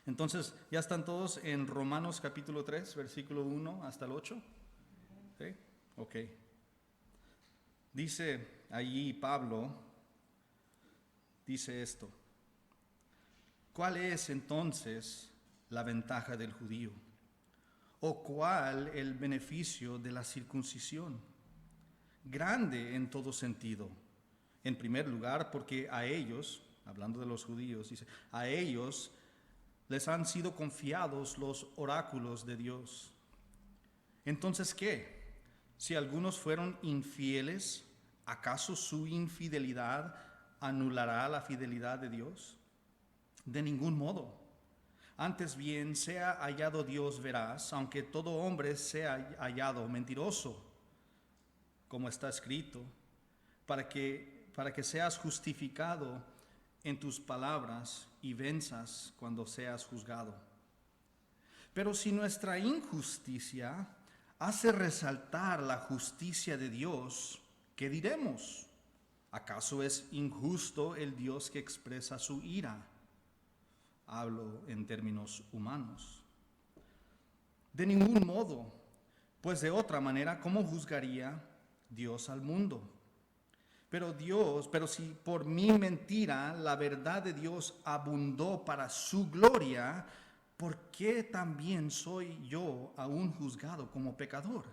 Entonces, ¿ya están todos en Romanos capítulo 3, versículo 1 hasta el 8? ¿Sí? Ok. Dice allí Pablo, dice esto: ¿cuál es entonces la ventaja del judío? ¿O cuál el beneficio de la circuncisión? Grande en todo sentido. En primer lugar, porque a ellos, hablando de los judíos, dice, a ellos les han sido confiados los oráculos de Dios. Entonces, ¿qué? Si algunos fueron infieles, ¿acaso su infidelidad anulará la fidelidad de Dios? De ningún modo. Antes bien, sea hallado Dios veraz, aunque todo hombre sea hallado mentiroso, como está escrito, para que seas justificado en tus palabras y venzas cuando seas juzgado. Pero si nuestra injusticia hace resaltar la justicia de Dios, ¿qué diremos? ¿Acaso es injusto el Dios que expresa su ira? Hablo en términos humanos. De ningún modo, pues de otra manera, ¿cómo juzgaría Dios al mundo? Pero si por mi mentira la verdad de Dios abundó para su gloria, ¿por qué también soy yo aún juzgado como pecador?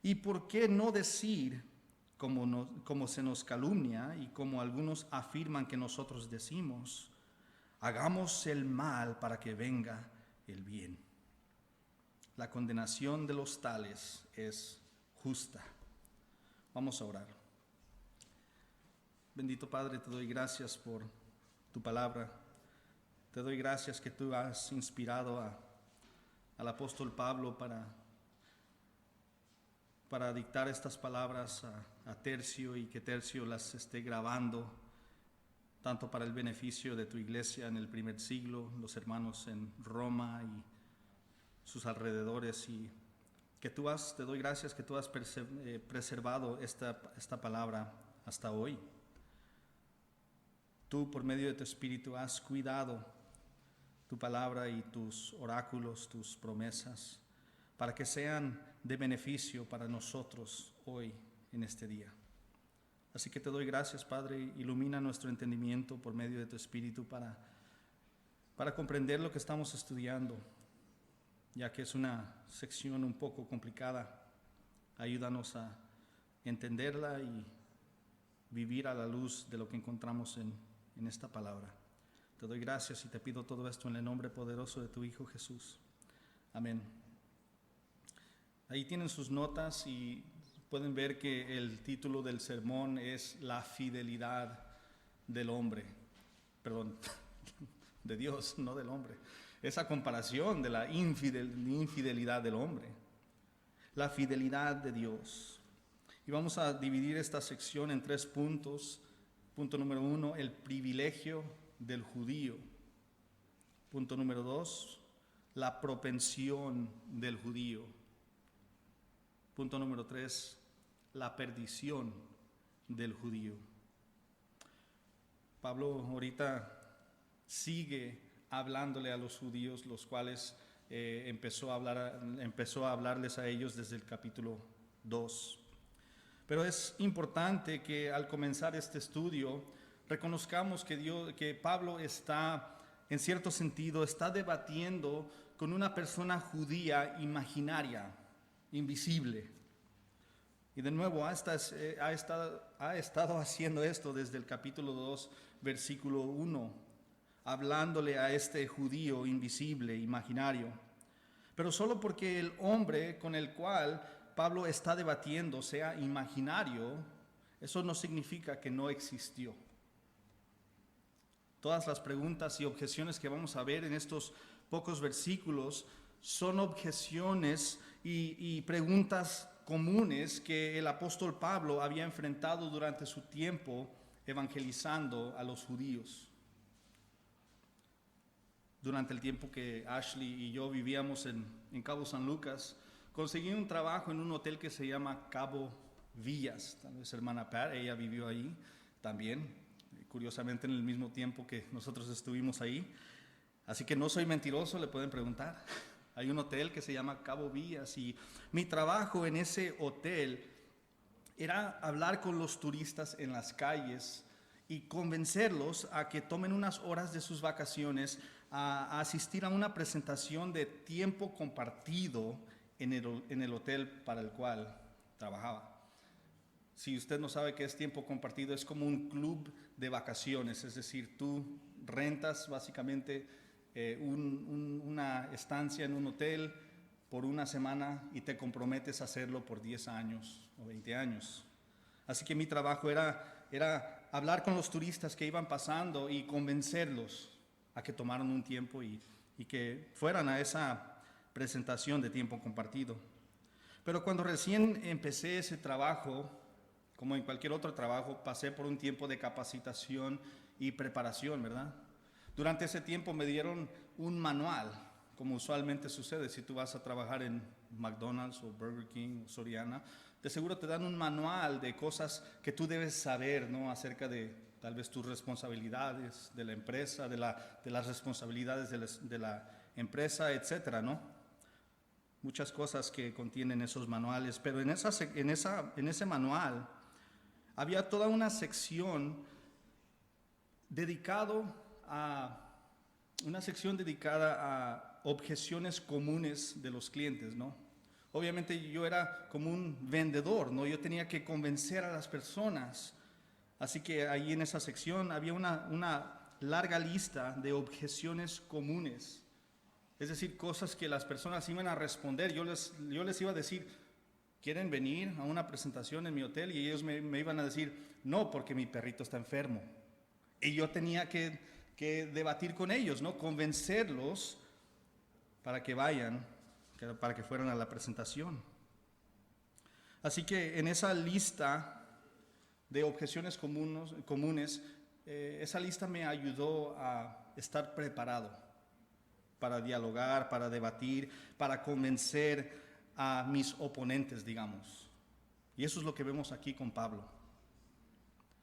¿Y por qué no decir, como se nos calumnia y como algunos afirman que nosotros decimos, hagamos el mal para que venga el bien? La condenación de los tales es justa. Vamos a orar. Bendito Padre, te doy gracias por tu palabra. Te doy gracias que tú has inspirado al apóstol Pablo para dictar estas palabras a Tercio, y que Tercio las esté grabando, tanto para el beneficio de tu iglesia en el primer siglo, los hermanos en Roma y sus alrededores, y que te doy gracias que tú has preservado esta palabra hasta hoy. Tú, por medio de tu Espíritu, has cuidado tu palabra y tus oráculos, tus promesas, para que sean de beneficio para nosotros hoy, en este día. Así que te doy gracias, Padre. Ilumina nuestro entendimiento por medio de tu Espíritu para comprender lo que estamos estudiando, ya que es una sección un poco complicada. Ayúdanos a entenderla y vivir a la luz de lo que encontramos en esta palabra. Te doy gracias y te pido todo esto en el nombre poderoso de tu Hijo Jesús. Amén. Ahí tienen sus notas y pueden ver que el título del sermón es La fidelidad del hombre. Perdón, de Dios, no del hombre. Esa comparación de la infidelidad del hombre. La fidelidad de Dios. Y vamos a dividir esta sección en 3 puntos. Punto número 1, el privilegio del judío. Punto número 2, la propensión del judío. Punto número 3, la perdición del judío. Pablo ahorita sigue hablándole a los judíos, los cuales empezó a hablarles a ellos desde el capítulo 2. Pero es importante que al comenzar este estudio reconozcamos que Pablo está, en cierto sentido, está debatiendo con una persona judía imaginaria, invisible. Y de nuevo ha estado haciendo esto desde el capítulo 2, versículo 1, hablándole a este judío invisible, imaginario. Pero solo porque el hombre con el cual Pablo está debatiendo sea imaginario, eso no significa que no existió. Todas las preguntas y objeciones que vamos a ver en estos pocos versículos son objeciones y preguntas comunes que el apóstol Pablo había enfrentado durante su tiempo evangelizando a los judíos. Durante el tiempo que Ashley y yo vivíamos en Cabo San Lucas, conseguí un trabajo en un hotel que se llama Cabo Villas. Tal vez hermana Pat, ella vivió ahí también, curiosamente en el mismo tiempo que nosotros estuvimos ahí. Así que no soy mentiroso, le pueden preguntar. Hay un hotel que se llama Cabo Villas y mi trabajo en ese hotel era hablar con los turistas en las calles y convencerlos a que tomen unas horas de sus vacaciones a asistir a una presentación de tiempo compartido en el hotel para el cual trabajaba. Si usted no sabe qué es tiempo compartido, es como un club de vacaciones, es decir, tú rentas básicamente una estancia en un hotel por una semana y te comprometes a hacerlo por 10 años o 20 años. Así que mi trabajo era hablar con los turistas que iban pasando y convencerlos a que tomaran un tiempo y que fueran a esa presentación de tiempo compartido. Pero cuando recién empecé ese trabajo, como en cualquier otro trabajo, pasé por un tiempo de capacitación y preparación, ¿verdad? Durante ese tiempo me dieron un manual, como usualmente sucede si tú vas a trabajar en McDonald's o Burger King o Soriana. De seguro te dan un manual de cosas que tú debes saber, ¿no? Acerca de tal vez tus responsabilidades de la empresa, de las responsabilidades de la empresa, etcétera, ¿no? Muchas cosas que contienen esos manuales, pero en ese manual había toda una sección dedicada a objeciones comunes de los clientes, ¿no? Obviamente yo era como un vendedor, ¿no? Yo tenía que convencer a las personas. Así que ahí en esa sección había una larga lista de objeciones comunes. Es decir, cosas que las personas iban a responder. Yo les iba a decir, ¿quieren venir a una presentación en mi hotel? Y ellos me iban a decir, no, porque mi perrito está enfermo. Y yo tenía que debatir con ellos, ¿no? Convencerlos para que vayan, para que fueran a la presentación. Así que en esa lista de objeciones comunes, esa lista me ayudó a estar preparado para dialogar, para debatir, para convencer a mis oponentes, digamos. Y eso es lo que vemos aquí con Pablo.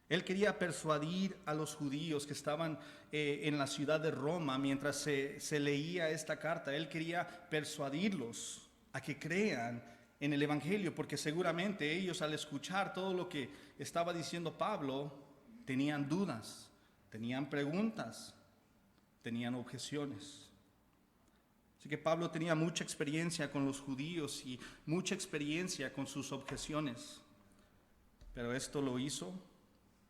Él quería persuadir a los judíos que estaban en la ciudad de Roma mientras se leía esta carta. Él quería persuadirlos a que crean en el Evangelio, porque seguramente ellos, al escuchar todo lo que estaba diciendo Pablo, tenían dudas, tenían preguntas, tenían objeciones. Así que Pablo tenía mucha experiencia con los judíos y mucha experiencia con sus objeciones, pero esto lo hizo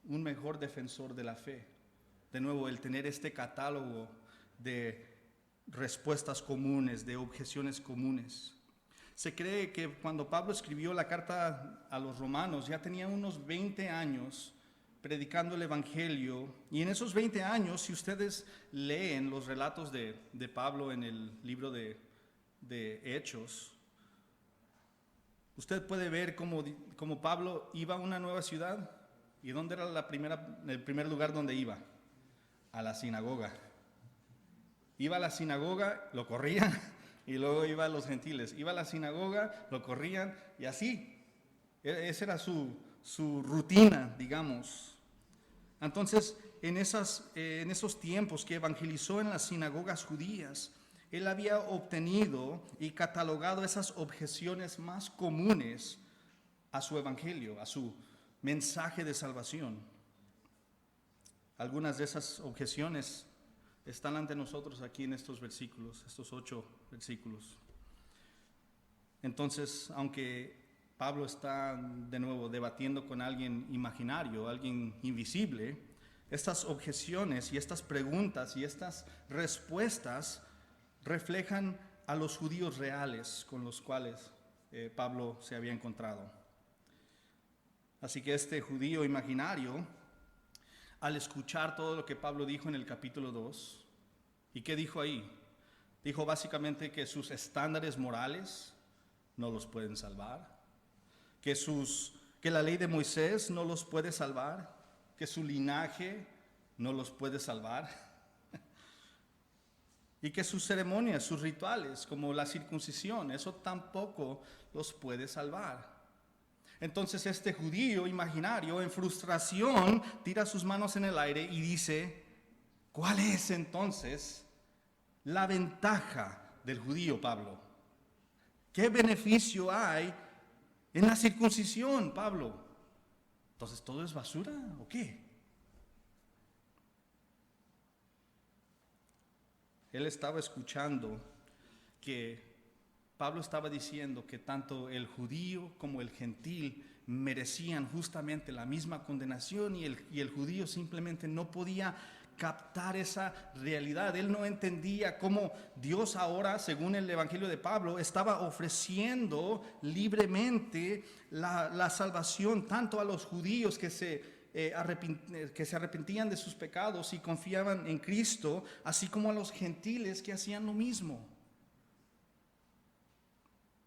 un mejor defensor de la fe. De nuevo, el tener este catálogo de respuestas comunes, de objeciones comunes. Se cree que cuando Pablo escribió la carta a los romanos ya tenía unos 20 años predicando el Evangelio, y en esos 20 años, si ustedes leen los relatos de Pablo en el libro de Hechos, usted puede ver cómo Pablo iba a una nueva ciudad. ¿Y dónde era el primer lugar donde iba? A la sinagoga. Iba a la sinagoga, lo corrían, y luego iba a los gentiles. Iba a la sinagoga, lo corrían, y así. Esa era su rutina, digamos. Entonces, en esos tiempos que evangelizó en las sinagogas judías, él había obtenido y catalogado esas objeciones más comunes a su evangelio, a su mensaje de salvación. Algunas de esas objeciones están ante nosotros aquí en estos versículos, estos 8 versículos. Entonces, aunque Pablo está de nuevo debatiendo con alguien imaginario, alguien invisible, estas objeciones y estas preguntas y estas respuestas reflejan a los judíos reales con los cuales Pablo se había encontrado. Así que este judío imaginario, al escuchar todo lo que Pablo dijo en el capítulo 2, ¿y qué dijo ahí? Dijo básicamente que sus estándares morales no los pueden salvar, que la ley de Moisés no los puede salvar, que su linaje no los puede salvar, y que sus ceremonias, sus rituales, como la circuncisión, eso tampoco los puede salvar. Entonces este judío imaginario, en frustración, tira sus manos en el aire y dice, ¿cuál es entonces la ventaja del judío, Pablo? ¿Qué beneficio hay en la circuncisión, Pablo? Entonces, ¿todo es basura o qué? Él estaba escuchando que Pablo estaba diciendo que tanto el judío como el gentil merecían justamente la misma condenación y el judío simplemente no podía captar esa realidad. Él no entendía cómo Dios ahora, según el Evangelio de Pablo, estaba ofreciendo libremente la salvación tanto a los judíos que se arrepentían de sus pecados y confiaban en Cristo, así como a los gentiles que hacían lo mismo.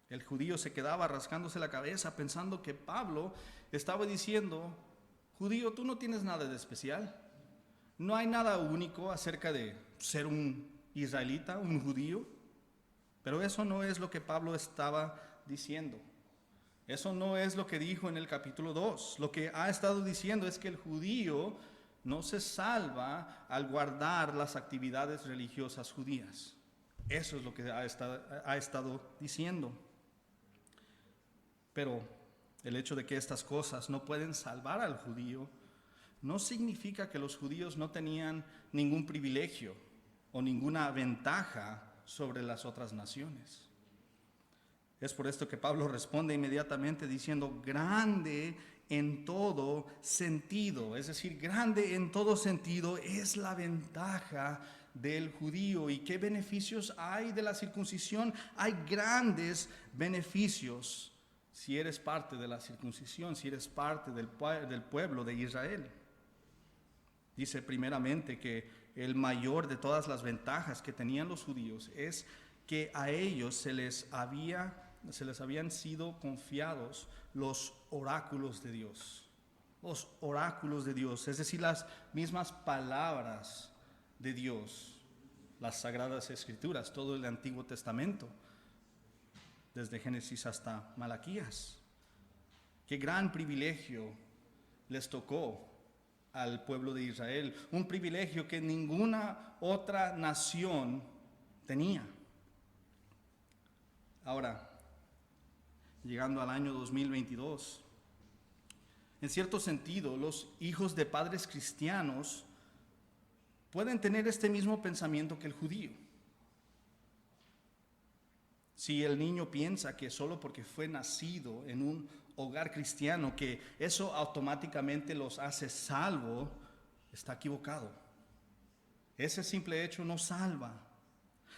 El judío se quedaba rascándose la cabeza pensando que Pablo estaba diciendo: judío, tú no tienes nada de especial. No hay nada único acerca de ser un israelita, un judío. Pero eso no es lo que Pablo estaba diciendo. Eso no es lo que dijo en el capítulo 2. Lo que ha estado diciendo es que el judío no se salva al guardar las actividades religiosas judías. Eso es lo que ha estado diciendo. Pero el hecho de que estas cosas no pueden salvar al judío no significa que los judíos no tenían ningún privilegio o ninguna ventaja sobre las otras naciones. Es por esto que Pablo responde inmediatamente diciendo: grande en todo sentido, es decir, grande en todo sentido es la ventaja del judío. ¿Y qué beneficios hay de la circuncisión? Hay grandes beneficios si eres parte de la circuncisión, si eres parte del pueblo de Israel. Dice primeramente que el mayor de todas las ventajas que tenían los judíos es que a ellos se les habían sido confiados los oráculos de Dios. Los oráculos de Dios, es decir, las mismas palabras de Dios, las sagradas escrituras, todo el Antiguo Testamento, desde Génesis hasta Malaquías. Qué gran privilegio les tocó al pueblo de Israel, un privilegio que ninguna otra nación tenía. Ahora, llegando al año 2022, en cierto sentido, los hijos de padres cristianos pueden tener este mismo pensamiento que el judío. Si el niño piensa que solo porque fue nacido en un hogar cristiano, que eso automáticamente los hace salvo, está equivocado. Ese simple hecho no salva.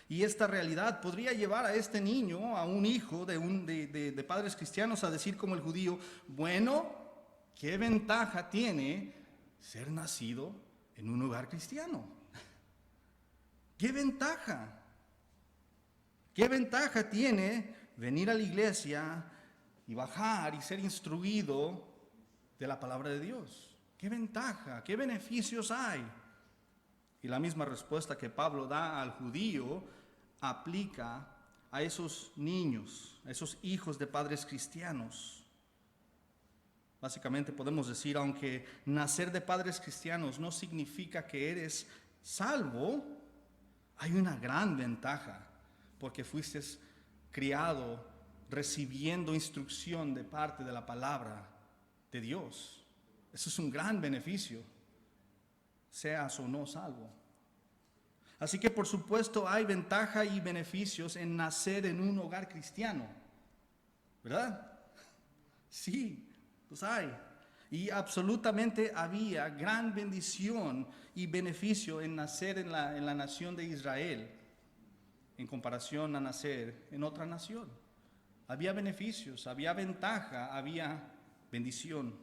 Y esta realidad podría llevar a este niño, a un hijo de padres cristianos, a decir como el judío: bueno, ¿qué ventaja tiene ser nacido en un hogar cristiano? ¿Qué ventaja? ¿Qué ventaja tiene venir a la iglesia y bajar y ser instruido de la palabra de Dios? ¿Qué ventaja? ¿Qué beneficios hay? Y la misma respuesta que Pablo da al judío aplica a esos niños, a esos hijos de padres cristianos. Básicamente podemos decir, aunque nacer de padres cristianos no significa que eres salvo, hay una gran ventaja, porque fuiste criado recibiendo instrucción de parte de la palabra de Dios. Eso es un gran beneficio, seas o no salvo. Así que por supuesto hay ventaja y beneficios en nacer en un hogar cristiano, ¿verdad? Sí, los hay. Y absolutamente había gran bendición y beneficio en nacer en la nación de Israel en comparación a nacer en otra nación. Había beneficios, había ventaja, había bendición.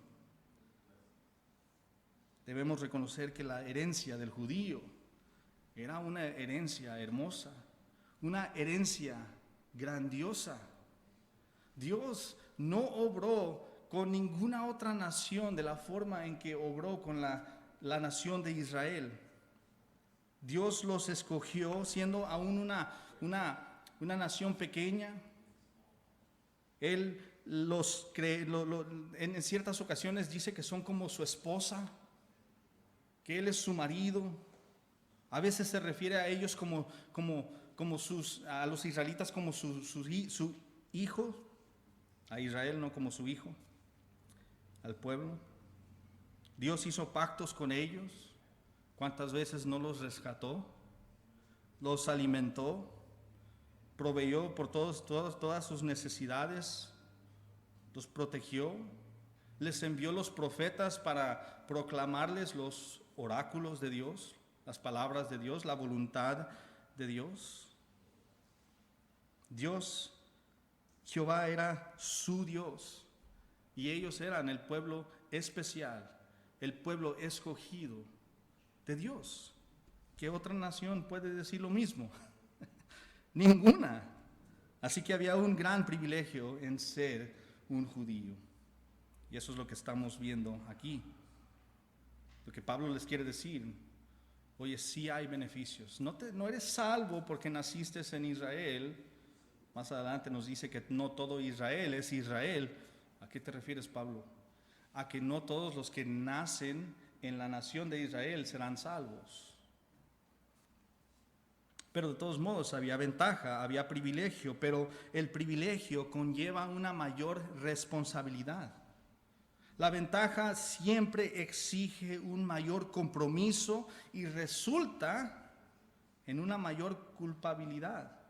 Debemos reconocer que la herencia del judío era una herencia hermosa, una herencia grandiosa. Dios no obró con ninguna otra nación de la forma en que obró con la nación de Israel. Dios los escogió siendo aún una nación pequeña. Él los en ciertas ocasiones dice que son como su esposa, que Él es su marido. A veces se refiere a ellos a los israelitas como su hijo, a Israel no como su hijo, al pueblo. Dios hizo pactos con ellos. ¿Cuántas veces no los rescató? Los alimentó, proveyó por todas sus necesidades, los protegió, les envió los profetas para proclamarles los oráculos de Dios, las palabras de Dios, la voluntad de Dios. Dios, Jehová era su Dios y ellos eran el pueblo especial, el pueblo escogido de Dios. ¿Qué otra nación puede decir lo mismo? Ninguna. Así que había un gran privilegio en ser un judío. Y eso es lo que estamos viendo aquí. Lo que Pablo les quiere decir: oye, sí hay beneficios. No eres salvo porque naciste en Israel. Más adelante nos dice que no todo Israel es Israel. ¿A qué te refieres, Pablo? A que no todos los que nacen en la nación de Israel serán salvos. Pero de todos modos había ventaja, había privilegio, pero el privilegio conlleva una mayor responsabilidad. La ventaja siempre exige un mayor compromiso y resulta en una mayor culpabilidad,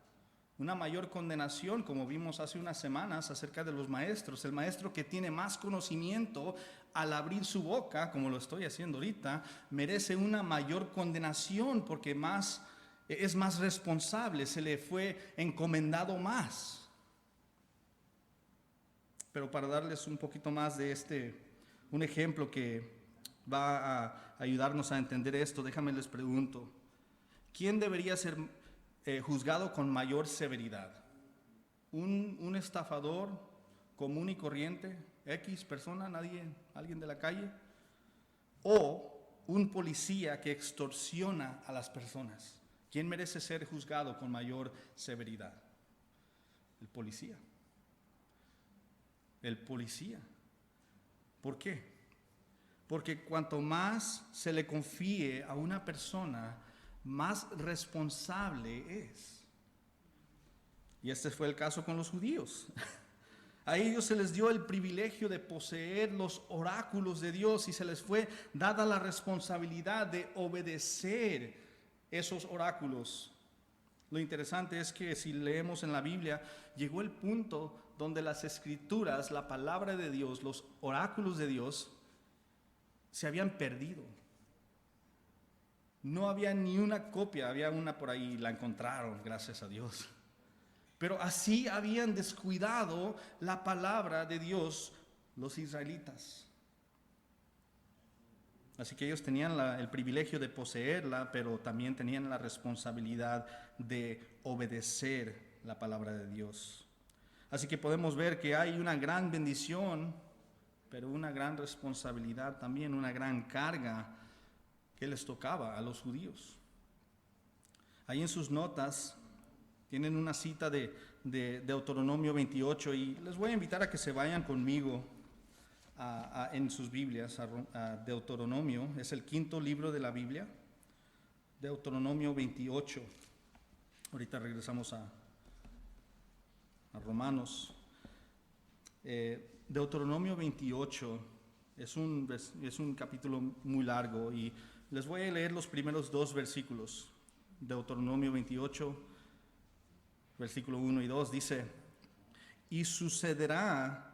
una mayor condenación, como vimos hace unas semanas acerca de los maestros. El maestro que tiene más conocimiento al abrir su boca, como lo estoy haciendo ahorita, merece una mayor condenación porque es más responsable, se le fue encomendado más. Pero para darles un poquito más de un ejemplo que va a ayudarnos a entender esto, déjame les pregunto: ¿quién debería ser juzgado con mayor severidad? ¿Un estafador común y corriente, X persona, alguien de la calle? ¿O un policía que extorsiona a las personas? ¿Quién merece ser juzgado con mayor severidad? El policía. El policía. ¿Por qué? Porque cuanto más se le confíe a una persona, más responsable es. Y este fue el caso con los judíos. A ellos se les dio el privilegio de poseer los oráculos de Dios y se les fue dada la responsabilidad de obedecer esos oráculos. Lo interesante es que si leemos en la Biblia, llegó el punto donde las escrituras, la palabra de Dios, los oráculos de Dios, se habían perdido. No había ni una copia, había una por ahí, la encontraron, gracias a Dios. Pero así habían descuidado la palabra de Dios los israelitas. Así que ellos tenían el privilegio de poseerla, pero también tenían la responsabilidad de obedecer la palabra de Dios. Así que podemos ver que hay una gran bendición, pero una gran responsabilidad también, una gran carga que les tocaba a los judíos. Ahí en sus notas tienen una cita de Deuteronomio 28 y les voy a invitar a que se vayan conmigo en sus Biblias a Deuteronomio. Es el quinto libro de la Biblia, Deuteronomio 28. Ahorita regresamos a Romanos. Deuteronomio 28 es un capítulo muy largo y les voy a leer los primeros 2 versículos. Deuteronomio 28, versículo 1 y 2 dice: y sucederá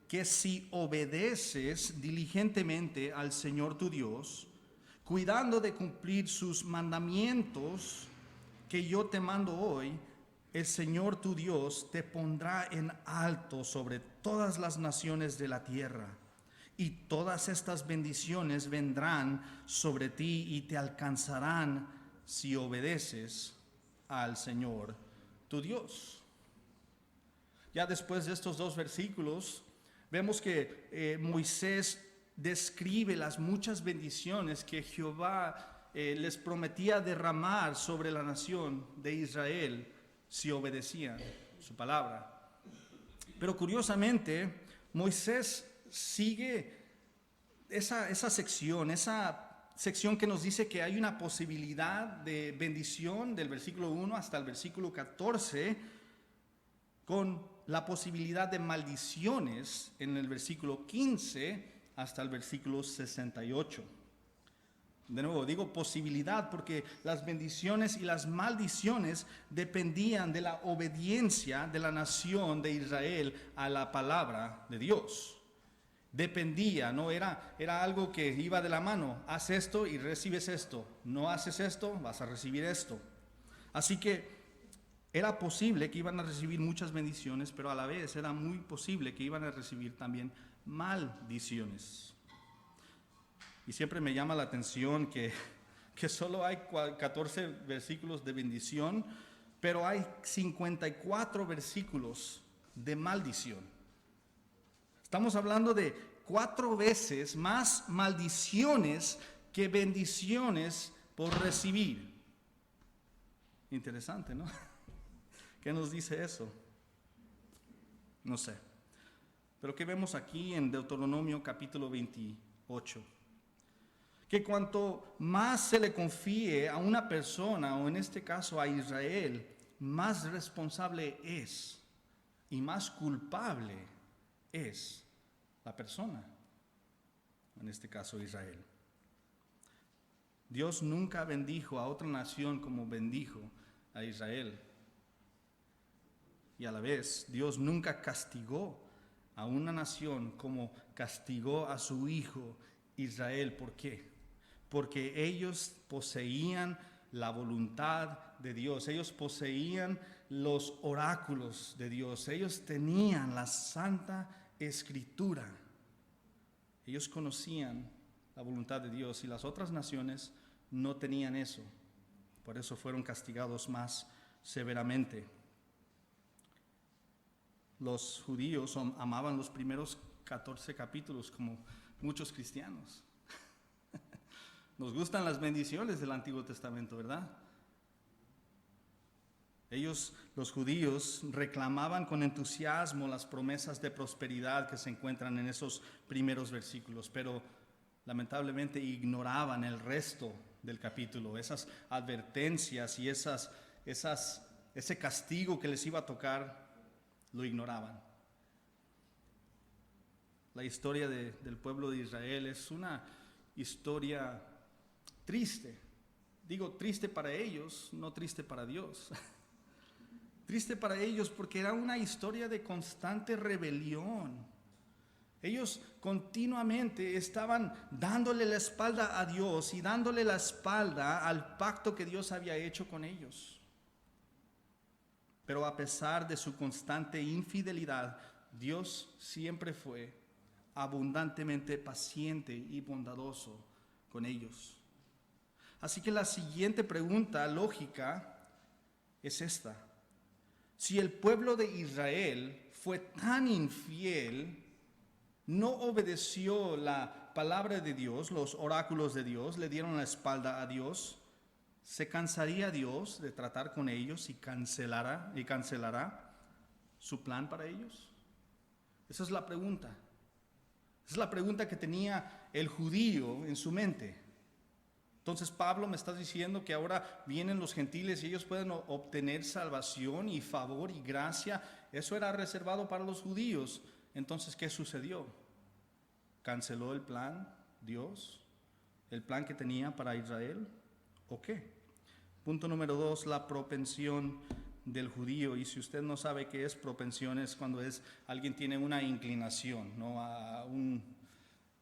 que si obedeces diligentemente al Señor tu Dios, cuidando de cumplir sus mandamientos que yo te mando hoy, el Señor tu Dios te pondrá en alto sobre todas las naciones de la tierra, y todas estas bendiciones vendrán sobre ti y te alcanzarán si obedeces al Señor tu Dios. Ya después de estos 2 versículos, vemos que Moisés describe las muchas bendiciones que Jehová les prometía derramar sobre la nación de Israel si obedecían su palabra. Pero curiosamente, Moisés sigue esa sección, esa sección que nos dice que hay una posibilidad de bendición del versículo 1 hasta el versículo 14, con la posibilidad de maldiciones en el versículo 15 hasta el versículo 68. De nuevo, digo posibilidad porque las bendiciones y las maldiciones dependían de la obediencia de la nación de Israel a la palabra de Dios. Dependía, no era algo que iba de la mano. Haz esto y recibes esto. No haces esto, vas a recibir esto. Así que era posible que iban a recibir muchas bendiciones, pero a la vez era muy posible que iban a recibir también maldiciones. Y siempre me llama la atención que solo hay 14 versículos de bendición, pero hay 54 versículos de maldición. Estamos hablando de 4 veces más maldiciones que bendiciones por recibir. Interesante, ¿no? ¿Qué nos dice eso? No sé. Pero ¿qué vemos aquí en Deuteronomio capítulo 28? Que cuanto más se le confíe a una persona, o en este caso a Israel, más responsable es y más culpable es la persona, en este caso Israel. Dios nunca bendijo a otra nación como bendijo a Israel. Y a la vez, Dios nunca castigó a una nación como castigó a su hijo Israel. ¿Por qué? Porque ellos poseían la voluntad de Dios, ellos poseían los oráculos de Dios, ellos tenían la Santa Escritura, ellos conocían la voluntad de Dios y las otras naciones no tenían eso, por eso fueron castigados más severamente. Los judíos amaban los primeros 14 capítulos como muchos cristianos. Nos gustan las bendiciones del Antiguo Testamento, ¿verdad? Ellos, los judíos, reclamaban con entusiasmo las promesas de prosperidad que se encuentran en esos primeros versículos, pero lamentablemente ignoraban el resto del capítulo, esas advertencias y ese castigo que les iba a tocar, lo ignoraban. La historia del pueblo de Israel es una historia triste. Digo triste para ellos, no triste para Dios. Triste para ellos porque era una historia de constante rebelión. Ellos continuamente estaban dándole la espalda a Dios y dándole la espalda al pacto que Dios había hecho con ellos. Pero a pesar de su constante infidelidad, Dios siempre fue abundantemente paciente y bondadoso con ellos. Así que la siguiente pregunta lógica es esta: si el pueblo de Israel fue tan infiel, no obedeció la palabra de Dios, los oráculos de Dios, le dieron la espalda a Dios, ¿se cansaría Dios de tratar con ellos y cancelará su plan para ellos? Esa es la pregunta. Esa es la pregunta que tenía el judío en su mente. Entonces, Pablo, me estás diciendo que ahora vienen los gentiles y ellos pueden obtener salvación y favor y gracia. Eso era reservado para los judíos. Entonces, ¿qué sucedió? ¿Canceló el plan Dios? ¿El plan que tenía para Israel? ¿O qué? Punto número 2, la propensión del judío. Y si usted no sabe qué es propensión, es cuando alguien tiene una inclinación, ¿no?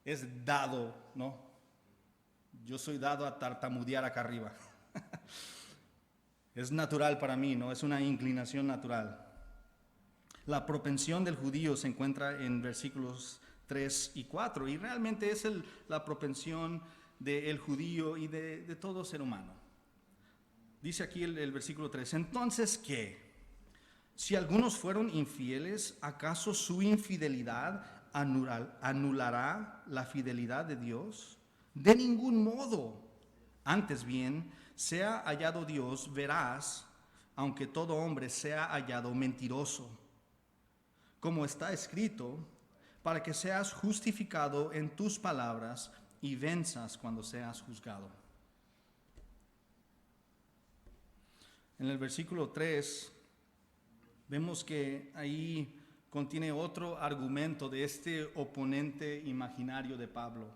Es dado, ¿no? Yo soy dado a tartamudear acá arriba. Es natural para mí, ¿no? Es una inclinación natural. La propensión del judío se encuentra en versículos 3 y 4 y realmente es la propensión del judío y de todo ser humano. Dice aquí el versículo 3, entonces ¿qué? Si algunos fueron infieles, ¿acaso su infidelidad anulará la fidelidad de Dios? De ningún modo. Antes bien, sea hallado Dios veraz, aunque todo hombre sea hallado mentiroso. Como está escrito, para que seas justificado en tus palabras y venzas cuando seas juzgado. En el versículo 3 vemos que ahí contiene otro argumento de este oponente imaginario de Pablo.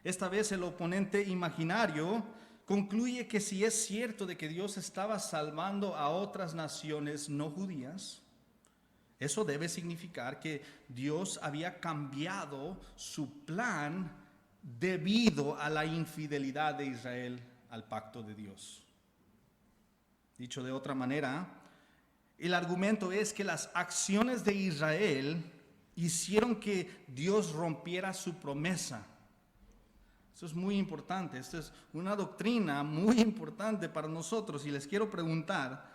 Esta vez el oponente imaginario concluye que si es cierto de que Dios estaba salvando a otras naciones no judías, eso debe significar que Dios había cambiado su plan debido a la infidelidad de Israel al pacto de Dios. Dicho de otra manera, el argumento es que las acciones de Israel hicieron que Dios rompiera su promesa. Eso es muy importante, esto es una doctrina muy importante para nosotros y les quiero preguntar,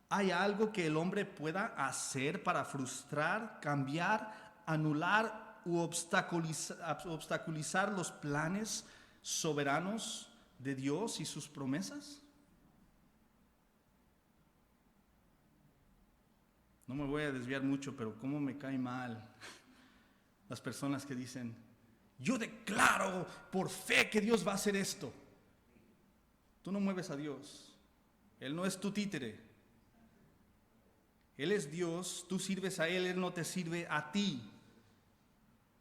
¿hay algo que el hombre pueda hacer para frustrar, cambiar, anular u obstaculizar los planes soberanos de Dios y sus promesas? No me voy a desviar mucho, pero cómo me cae mal las personas que dicen, yo declaro por fe que Dios va a hacer esto. Tú no mueves a Dios. Él no es tu títere. Él es Dios, tú sirves a Él, Él no te sirve a ti.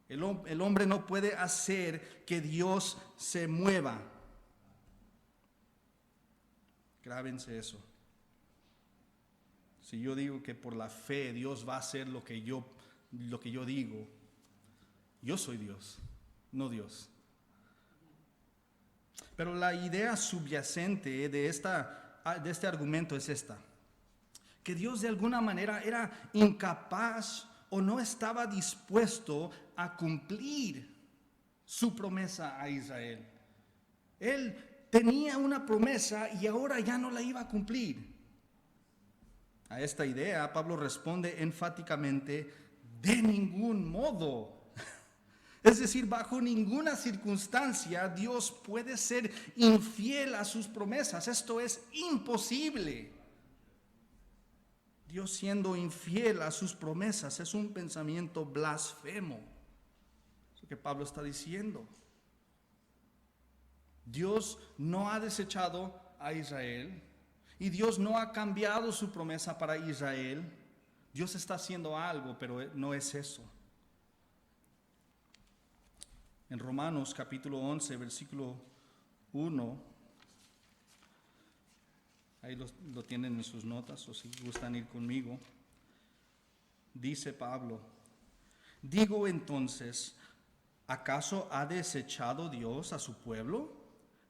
El hombre no puede hacer que Dios se mueva. Grábense eso. Si yo digo que por la fe Dios va a hacer lo que yo digo, yo soy Dios, no Dios. Pero la idea subyacente de este argumento es esta: que Dios de alguna manera era incapaz o no estaba dispuesto a cumplir su promesa a Israel. Él tenía una promesa y ahora ya no la iba a cumplir. A esta idea Pablo responde enfáticamente, de ningún modo. Es decir, bajo ninguna circunstancia Dios puede ser infiel a sus promesas. Esto es imposible. Dios siendo infiel a sus promesas es un pensamiento blasfemo. Es lo que Pablo está diciendo. Dios no ha desechado a Israel y Dios no ha cambiado su promesa para Israel. Dios está haciendo algo, pero no es eso. En Romanos capítulo 11, versículo 1, ahí lo tienen en sus notas, o si gustan ir conmigo, dice Pablo, digo entonces, ¿acaso ha desechado Dios a su pueblo?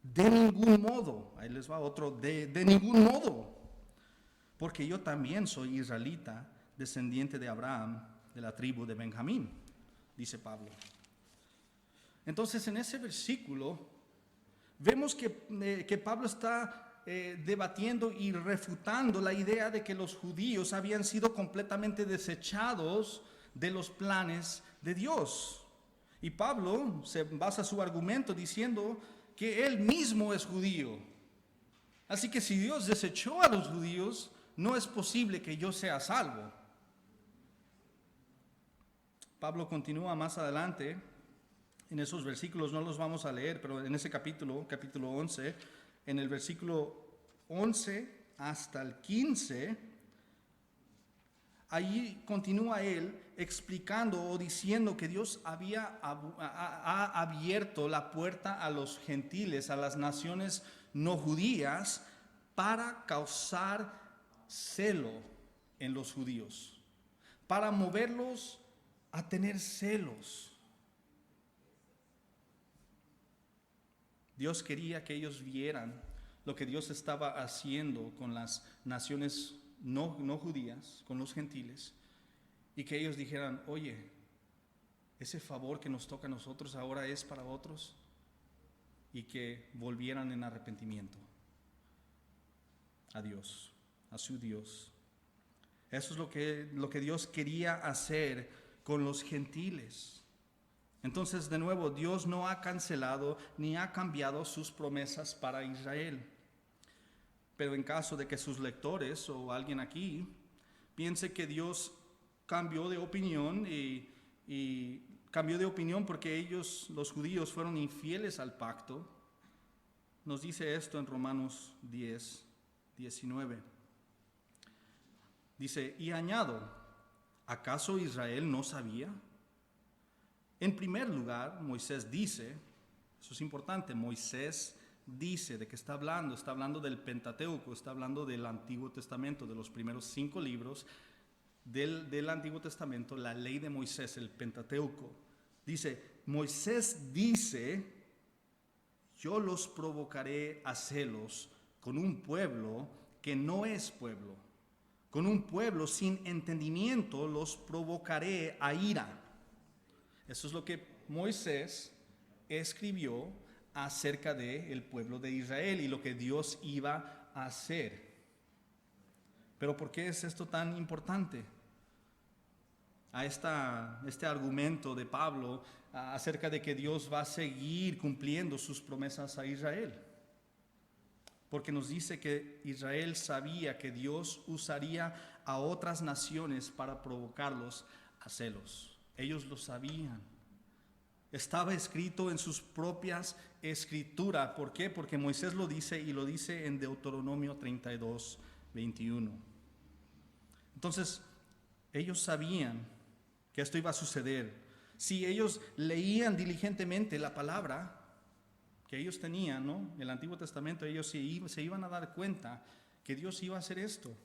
De ningún modo, ahí les va otro, de ningún modo, porque yo también soy israelita, descendiente de Abraham, de la tribu de Benjamín, dice Pablo. Entonces en ese versículo vemos que Pablo está debatiendo y refutando la idea de que los judíos habían sido completamente desechados de los planes de Dios. Y Pablo se basa su argumento diciendo que él mismo es judío. Así que si Dios desechó a los judíos, no es posible que yo sea salvo. Pablo continúa más adelante. En esos versículos no los vamos a leer, pero en ese capítulo 11, en el versículo 11 hasta el 15, allí continúa él explicando o diciendo que Dios ha abierto la puerta a los gentiles, a las naciones no judías, para causar celo en los judíos, para moverlos a tener celos. Dios quería que ellos vieran lo que Dios estaba haciendo con las naciones no judías, con los gentiles, y que ellos dijeran, oye, ese favor que nos toca a nosotros ahora es para otros, y que volvieran en arrepentimiento a Dios, a su Dios. Eso es lo que Dios quería hacer con los gentiles. Entonces, de nuevo, Dios no ha cancelado ni ha cambiado sus promesas para Israel. Pero en caso de que sus lectores o alguien aquí piense que Dios cambió de opinión y cambió de opinión porque ellos, los judíos, fueron infieles al pacto. Nos dice esto en Romanos 10, 19. Dice, y añado, ¿acaso Israel no sabía? En primer lugar, Moisés dice, eso es importante, Moisés dice de qué está hablando del Pentateuco, está hablando del Antiguo Testamento, de los primeros 5 libros del Antiguo Testamento, la ley de Moisés, el Pentateuco. Dice, Moisés dice, yo los provocaré a celos con un pueblo que no es pueblo, con un pueblo sin entendimiento los provocaré a ira. Eso es lo que Moisés escribió acerca del pueblo de Israel y lo que Dios iba a hacer. Pero ¿por qué es esto tan importante? A este argumento de Pablo acerca de que Dios va a seguir cumpliendo sus promesas a Israel. Porque nos dice que Israel sabía que Dios usaría a otras naciones para provocarlos a celos. Ellos lo sabían. Estaba escrito en sus propias escrituras. ¿Por qué? Porque Moisés lo dice y lo dice en Deuteronomio 32, 21. Entonces, ellos sabían que esto iba a suceder. Si ellos leían diligentemente la palabra que ellos tenían, ¿no? El Antiguo Testamento, ellos se iban a dar cuenta que Dios iba a hacer esto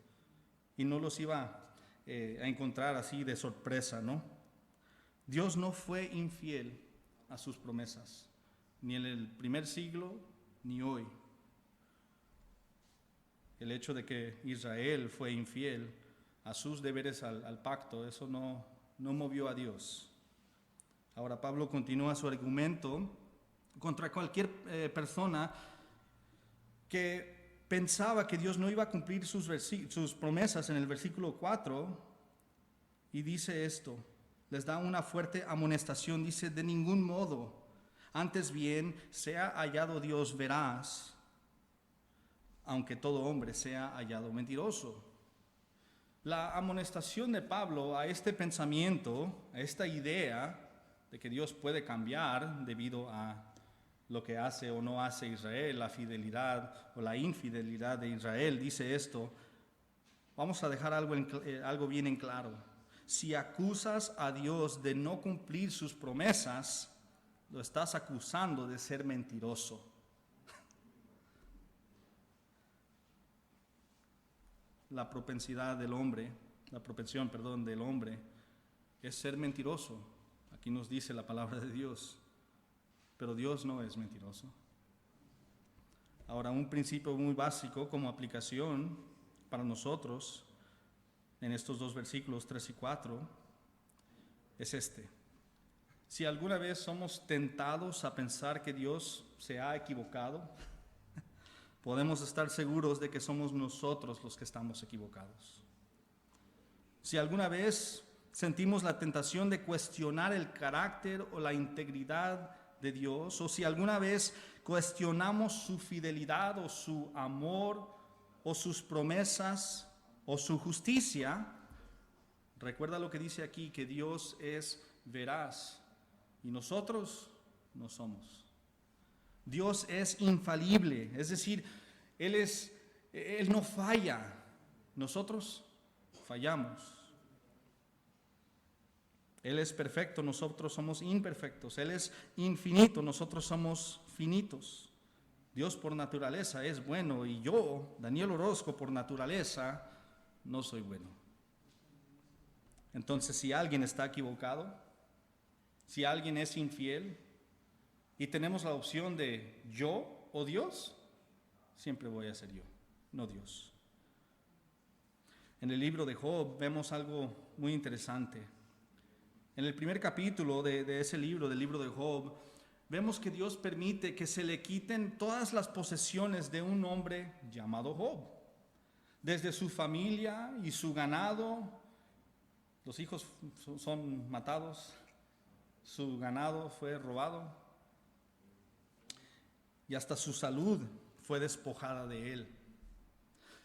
y no los iba a encontrar así de sorpresa, ¿no? Dios no fue infiel a sus promesas, ni en el primer siglo, ni hoy. El hecho de que Israel fue infiel a sus deberes al pacto, eso no movió a Dios. Ahora Pablo continúa su argumento contra cualquier persona que pensaba que Dios no iba a cumplir sus promesas en el versículo 4, y dice esto. Les da una fuerte amonestación, dice, de ningún modo, antes bien, sea hallado Dios veraz, aunque todo hombre sea hallado mentiroso. La amonestación de Pablo a este pensamiento, a esta idea de que Dios puede cambiar debido a lo que hace o no hace Israel, la fidelidad o la infidelidad de Israel, dice esto. Vamos a dejar algo bien en claro. Si acusas a Dios de no cumplir sus promesas, lo estás acusando de ser mentiroso. La propensión del hombre es ser mentiroso. Aquí nos dice la palabra de Dios, pero Dios no es mentiroso. Ahora, un principio muy básico como aplicación para nosotros en estos 2 versículos 3 y 4 es este. Si alguna vez somos tentados a pensar que Dios se ha equivocado, podemos estar seguros de que somos nosotros los que estamos equivocados. Si alguna vez sentimos la tentación de cuestionar el carácter o la integridad de Dios, o si alguna vez cuestionamos su fidelidad o su amor o sus promesas o su justicia, recuerda lo que dice aquí, que Dios es veraz y nosotros no somos. Dios es infalible, es decir, Él no falla, nosotros fallamos. Él es perfecto, nosotros somos imperfectos. Él es infinito, nosotros somos finitos. Dios por naturaleza es bueno y yo, Daniel Orozco, por naturaleza no soy bueno. Entonces, si alguien está equivocado, si alguien es infiel y tenemos la opción de yo o Dios, siempre voy a ser yo, no Dios. En el libro de Job vemos algo muy interesante. En el primer capítulo de ese libro, del libro de Job, vemos que Dios permite que se le quiten todas las posesiones de un hombre llamado Job. Desde su familia y su ganado, los hijos son matados, su ganado fue robado y hasta su salud fue despojada de él.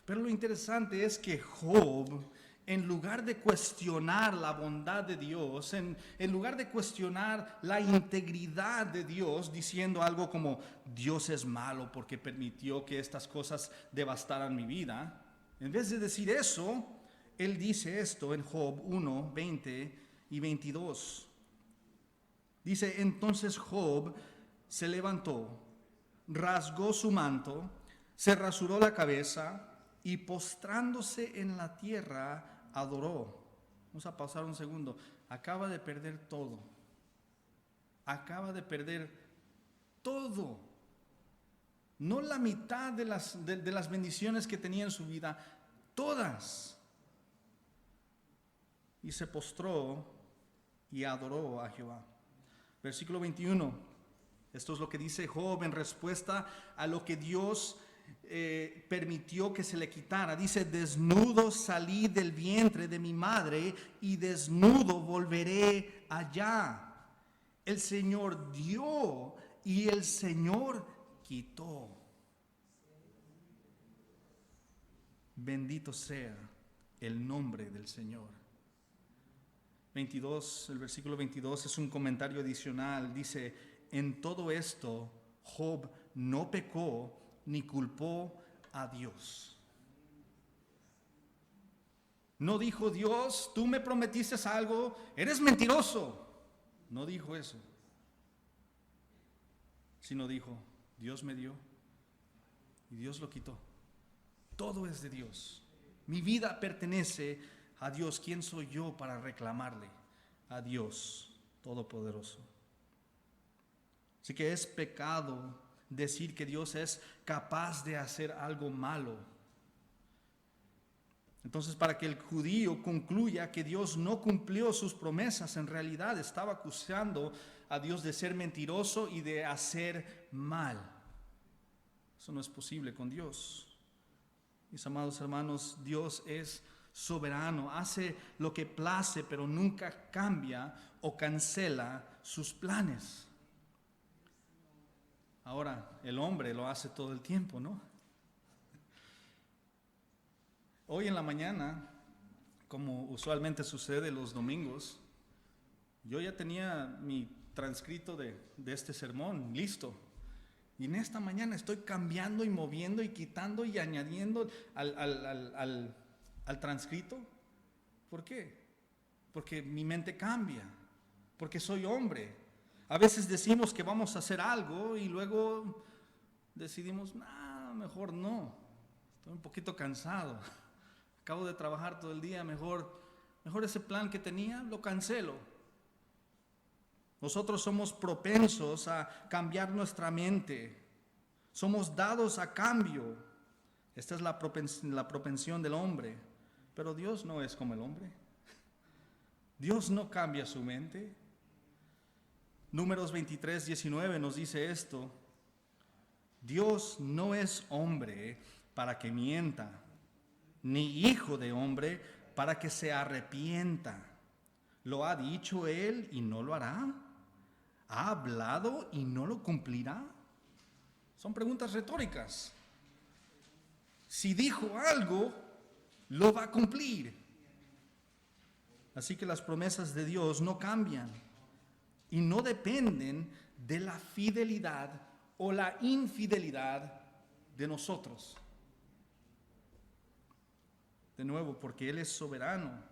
Pero lo interesante es que Job en lugar de cuestionar la bondad de Dios, en lugar de cuestionar la integridad de Dios, diciendo algo como, Dios es malo porque permitió que estas cosas devastaran mi vida, en vez de decir eso, él dice esto en Job 1, 20 y 22. Dice, entonces Job se levantó, rasgó su manto, se rasuró la cabeza y postrándose en la tierra adoró. Vamos a pausar un segundo. Acaba de perder todo. Acaba de perder todo. No la mitad de las bendiciones que tenía en su vida, todas. Y se postró y adoró a Jehová. Versículo 21. Esto es lo que dice Job en respuesta a lo que Dios permitió que se le quitara. Dice, desnudo salí del vientre de mi madre y desnudo volveré allá. El Señor dio y el Señor quitó. Bendito sea el nombre del Señor. 22, el versículo 22 es un comentario adicional. Dice, en todo esto Job no pecó ni culpó a Dios. No dijo, Dios, tú me prometiste algo, eres mentiroso. No dijo eso. Sino dijo, Dios me dio y Dios lo quitó. Todo es de Dios. Mi vida pertenece a Dios. ¿Quién soy yo para reclamarle a Dios Todopoderoso? Así que es pecado decir que Dios es capaz de hacer algo malo. Entonces, para que el judío concluya que Dios no cumplió sus promesas, en realidad estaba acusando a Dios de ser mentiroso y de hacer mal. Eso no es posible con Dios. Mis amados hermanos, Dios es soberano, hace lo que place, pero nunca cambia o cancela sus planes. Ahora, el hombre lo hace todo el tiempo, ¿no? Hoy en la mañana, como usualmente sucede los domingos, yo ya tenía mi transcrito de este sermón listo. Y en esta mañana estoy cambiando y moviendo y quitando y añadiendo al transcrito. ¿Por qué? Porque mi mente cambia, porque soy hombre. A veces decimos que vamos a hacer algo y luego decidimos, mejor no, estoy un poquito cansado, acabo de trabajar todo el día, mejor ese plan que tenía lo cancelo. Nosotros somos propensos a cambiar nuestra mente, somos dados a cambio. Esta es la propensión del hombre, pero Dios no es como el hombre. Dios no cambia su mente. Números 23, 19 nos dice esto: Dios no es hombre para que mienta, ni hijo de hombre para que se arrepienta. ¿Lo ha dicho él y no lo hará? ¿Ha hablado y no lo cumplirá? Son preguntas retóricas. Si dijo algo, lo va a cumplir. Así que las promesas de Dios no cambian y no dependen de la fidelidad o la infidelidad de nosotros. De nuevo, porque Él es soberano.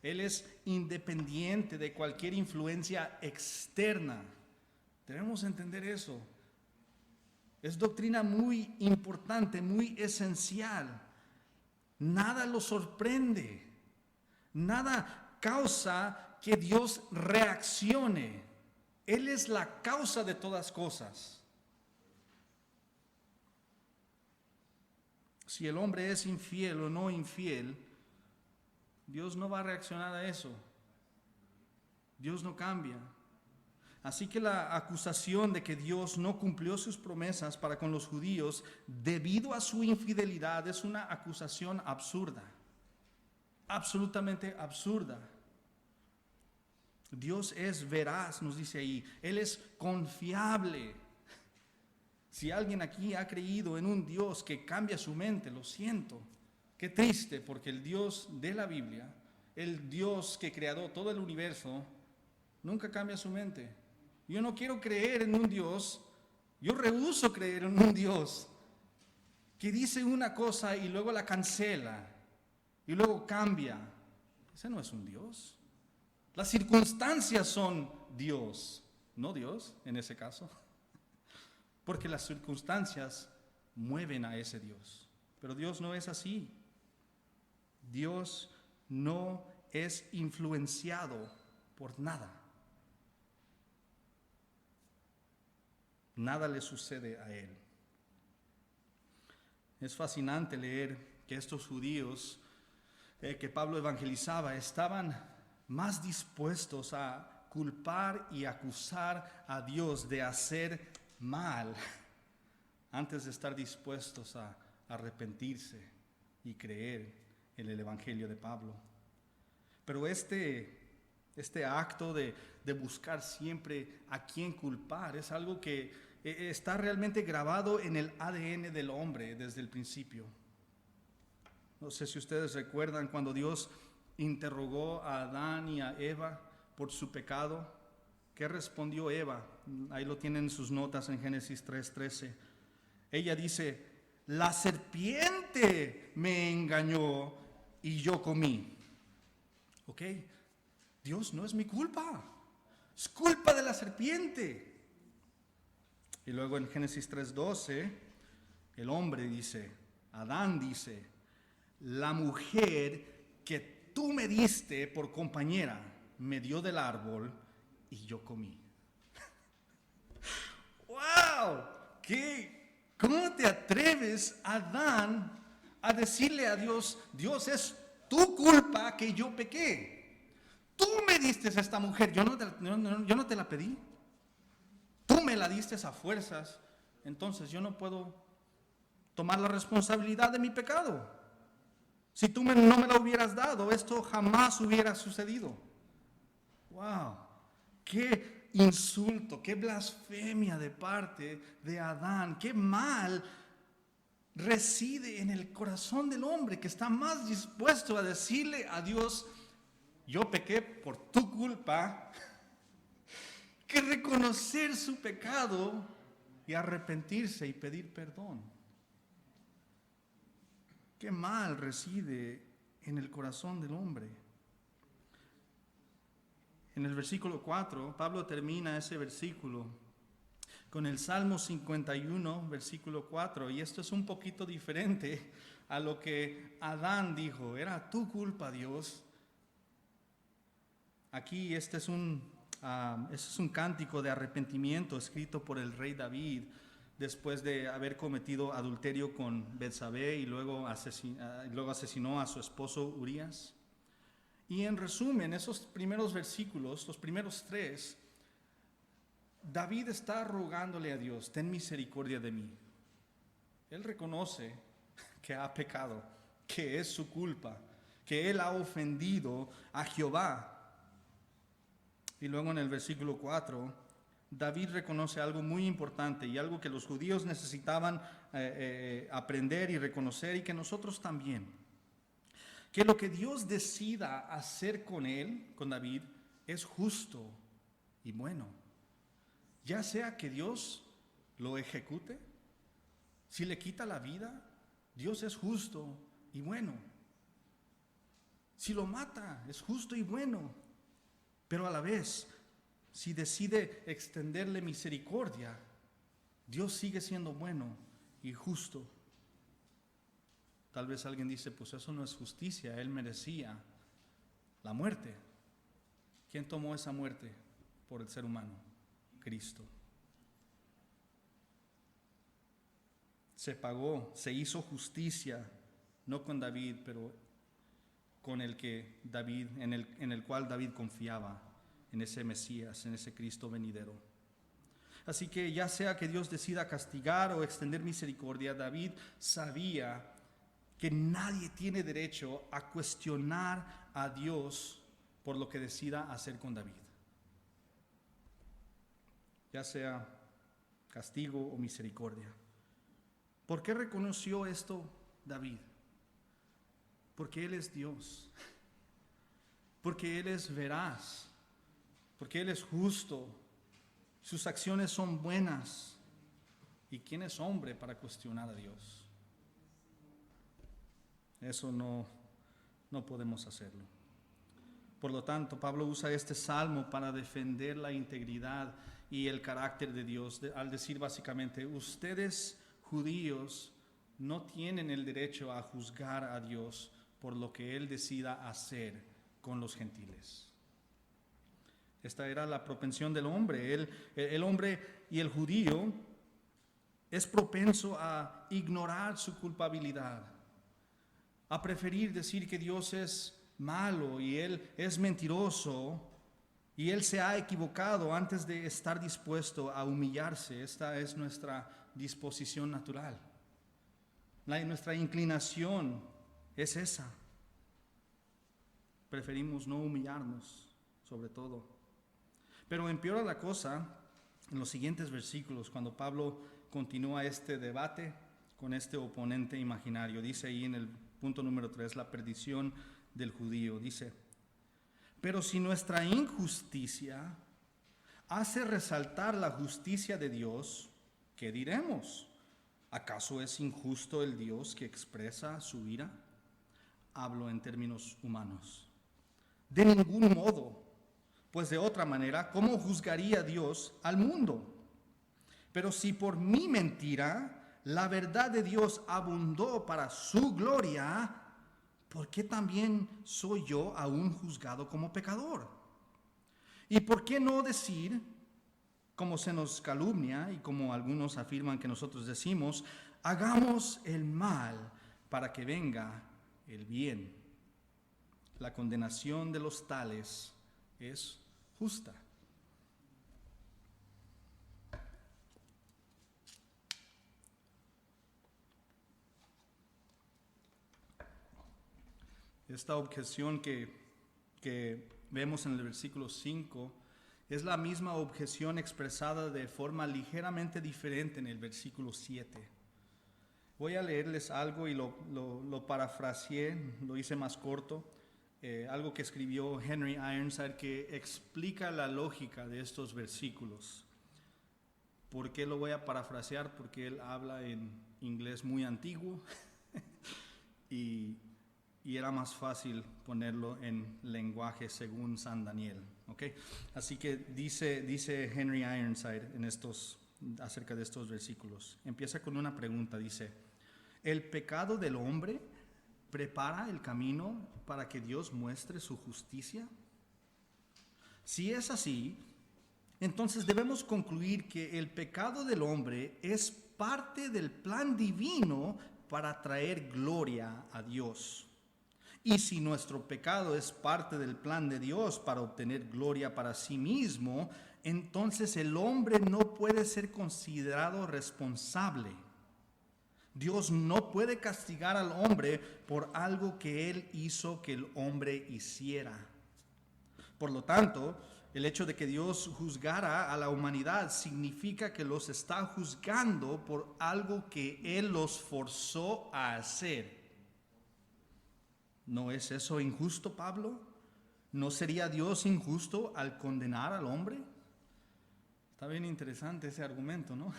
Él es independiente de cualquier influencia externa. Debemos entender eso. Es doctrina muy importante, muy esencial. Nada lo sorprende. Nada causa que Dios reaccione. Él es la causa de todas cosas. Si el hombre es infiel o no infiel, Dios no va a reaccionar a eso. Dios no cambia. Así que la acusación de que Dios no cumplió sus promesas para con los judíos debido a su infidelidad es una acusación absurda. Absolutamente absurda. Dios es veraz, nos dice ahí. Él es confiable. Si alguien aquí ha creído en un Dios que cambia su mente, lo siento. Qué triste, porque el Dios de la Biblia, el Dios que creó todo el universo, nunca cambia su mente. Yo no quiero creer en un Dios, yo rehúso creer en un Dios que dice una cosa y luego la cancela y luego cambia. Ese no es un Dios. Las circunstancias son Dios, no Dios en ese caso, porque las circunstancias mueven a ese Dios. Pero Dios no es así. Dios no es influenciado por nada. Nada le sucede a Él. Es fascinante leer que estos judíos que Pablo evangelizaba estaban más dispuestos a culpar y acusar a Dios de hacer mal antes de estar dispuestos a arrepentirse y creer en el evangelio de Pablo. Pero este acto de buscar siempre a quién culpar es algo que está realmente grabado en el ADN del hombre desde el principio. No sé si ustedes recuerdan cuando Dios interrogó a Adán y a Eva por su pecado. ¿Qué respondió Eva? Ahí lo tienen en sus notas en Génesis 3:13. Ella dice: la serpiente me engañó y yo comí. ¿Ok? Dios, no es mi culpa. Es culpa de la serpiente. Y luego en Génesis 3:12, el hombre dice, Adán dice: la mujer que tú me diste por compañera me dio del árbol y yo comí. ¡Wow! ¿Cómo te atreves, Adán, a decirle a Dios: Dios, es tu culpa que yo pequé? Tú me diste a esta mujer, yo no te la pedí. Tú me la diste a fuerzas, entonces yo no puedo tomar la responsabilidad de mi pecado. Si tú no me la hubieras dado, esto jamás hubiera sucedido. ¡Wow! ¡Qué insulto, qué blasfemia de parte de Adán! ¡Qué mal reside en el corazón del hombre que está más dispuesto a decirle a Dios: yo pequé por tu culpa, que reconocer su pecado y arrepentirse y pedir perdón? Qué mal reside en el corazón del hombre. En el versículo 4, Pablo termina ese versículo con el Salmo 51, versículo 4, y esto es un poquito diferente a lo que Adán dijo: era tu culpa, Dios. Aquí este es un cántico de arrepentimiento escrito por el rey David después de haber cometido adulterio con Betsabé y luego asesinó a su esposo Urías. Y en resumen, esos primeros versículos, los primeros 3, David está rogándole a Dios: ten misericordia de mí. Él reconoce que ha pecado, que es su culpa, que él ha ofendido a Jehová. Y luego en el versículo 4, David reconoce algo muy importante y algo que los judíos necesitaban aprender y reconocer, y que nosotros también: que lo que Dios decida hacer con él, con David, es justo y bueno. Ya sea que Dios lo ejecute, si le quita la vida, Dios es justo y bueno. Si lo mata, es justo y bueno. Pero a la vez, si decide extenderle misericordia, Dios sigue siendo bueno y justo. Tal vez alguien dice: pues eso no es justicia, él merecía la muerte. ¿Quién tomó esa muerte por el ser humano? Cristo. Se pagó, se hizo justicia, no con David, pero con el que David, en el cual David confiaba, en ese Mesías, en ese Cristo venidero. Así que ya sea que Dios decida castigar o extender misericordia, David sabía que nadie tiene derecho a cuestionar a Dios por lo que decida hacer con David, ya sea castigo o misericordia. ¿Por qué reconoció esto David? Porque Él es Dios, porque Él es veraz, porque Él es justo, sus acciones son buenas. ¿Y quién es hombre para cuestionar a Dios? Eso no podemos hacerlo. Por lo tanto, Pablo usa este salmo para defender la integridad y el carácter de Dios, al decir básicamente, ustedes judíos no tienen el derecho a juzgar a Dios por lo que Él decida hacer con los gentiles. Esta era la propensión del hombre. El hombre y el judío es propenso a ignorar su culpabilidad, a preferir decir que Dios es malo y Él es mentiroso y Él se ha equivocado antes de estar dispuesto a humillarse. Esta es nuestra disposición natural. Nuestra inclinación es esa. Preferimos no humillarnos, sobre todo. Pero empeora la cosa en los siguientes versículos, cuando Pablo continúa este debate con este oponente imaginario. Dice ahí en el punto número 3, la perdición del judío. Dice, pero si nuestra injusticia hace resaltar la justicia de Dios, ¿qué diremos? ¿Acaso es injusto el Dios que expresa su ira? Hablo en términos humanos. De ningún modo, pues de otra manera, ¿cómo juzgaría Dios al mundo? Pero si por mi mentira la verdad de Dios abundó para su gloria, ¿por qué también soy yo aún juzgado como pecador? ¿Y por qué no decir, como se nos calumnia y como algunos afirman que nosotros decimos, hagamos el mal para que venga el bien? La condenación de los tales es justa. Esta objeción que vemos en el versículo 5 es la misma objeción expresada de forma ligeramente diferente en el versículo 7. Voy a leerles algo y lo parafraseé, lo hice más corto. Algo que escribió Henry Ironside que explica la lógica de estos versículos. ¿Por qué lo voy a parafrasear? Porque él habla en inglés muy antiguo y era más fácil ponerlo en lenguaje según San Daniel. ¿Okay? Así que dice Henry Ironside acerca de estos versículos. Empieza con una pregunta, dice, ¿el pecado del hombre prepara el camino para que Dios muestre su justicia? Si es así, entonces debemos concluir que el pecado del hombre es parte del plan divino para traer gloria a Dios. Y si nuestro pecado es parte del plan de Dios para obtener gloria para sí mismo, entonces el hombre no puede ser considerado responsable. Dios no puede castigar al hombre por algo que Él hizo que el hombre hiciera. Por lo tanto, el hecho de que Dios juzgara a la humanidad significa que los está juzgando por algo que Él los forzó a hacer. ¿No es eso injusto, Pablo? ¿No sería Dios injusto al condenar al hombre? Está bien interesante ese argumento, ¿no?